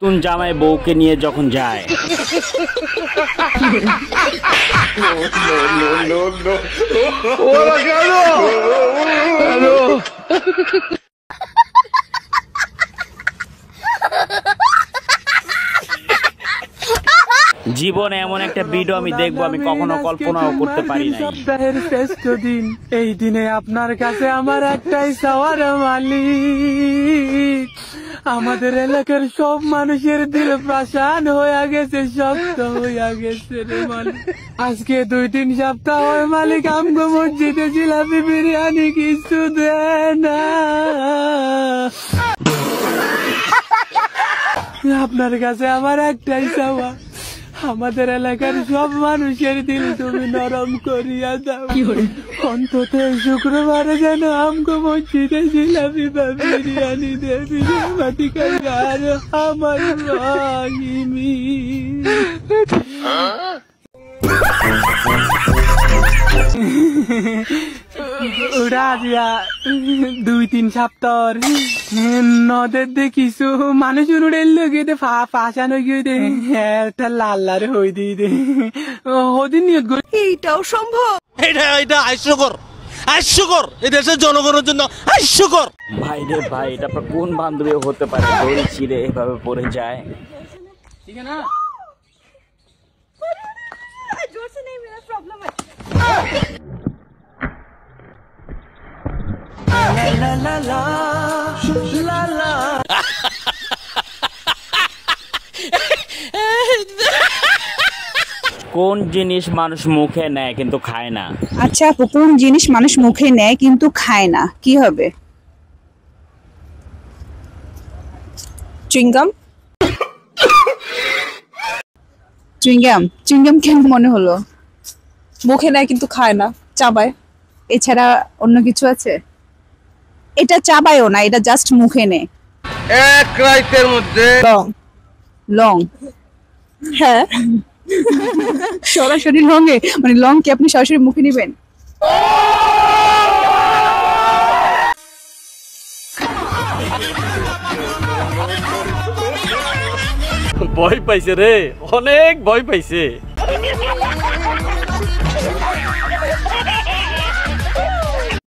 তুন জামাই বউকে নিয়ে যখন যায় জীবনে এমন একটা ভিডিও আমি দেখবো আমি কখনো কল্পনাও করতে পারি না। সপ্তাহের শ্রেষ্ঠ দিন, এই দিনে আপনার কাছে আমার একটাই চাওয়ার মালিক, আমাদের এলাকার সব মানুষের দিল প্রাসান হয়ে গেছে, শক্ত হয়ে গেছে রে মালিক। আজকে 2-3 সপ্তাহ হয় মালিক আমগো মসজিদে জিলাপি বিরিয়ানি কিছু দেয় না। আপনার কাছে আমার একটাই চাওয়া, আমাদের এলাকার সব মানুষের দিল তুমি নরম করিয়া দাও। অন্তত শুক্রবারে যেন আমগো মসজিদে জিলাপি বা বিরিয়ানি দেবি মাটি আর আমার রাহিমি। ওরা 2-3 সপ্তাহ নদের দিয়ে কিছু মানুষের উড়েল গিয়ে ফাঁসানো গিয়ে একটা লাল্লারে হই দিয়ে দে ওদিন নিয়ত করে। এইটাও সম্ভব? এটা হাস্যকর এই দেশের জনগণের জন্য হাস্যকর। ভাই রে ভাই, এটা কোন বান্ধবী হতে পারে দড়ি ছিঁড়ে এভাবে পড়ে যায়? ঠিক আছে না? जोर से नहीं, मेरा प्रॉब्लम है। লা লা লা লা লা। কোন জিনিস মানুষ মুখে নেয় কিন্তু খায় না? আচ্ছা আপু, কোন জিনিস মানুষ মুখে নেয় কিন্তু খায় না, কি হবে? চুইংগাম? চুইংগাম কেন মনে হলো? মুখে নেয় কিন্তু খায় না, চাবায়। এছাড়া অন্য কিছু আছে? এটা চাবায়ও না, এটা জাস্ট মুখে নেয়। এক রাইতের মধ্যে লং? হ্যাঁ। সরাসরি লংয়ে, মানে লং কি আপনি সরাসরি মুখে নেবেন? ভয় পাইছে রে, অনেক ভয় পাইছে।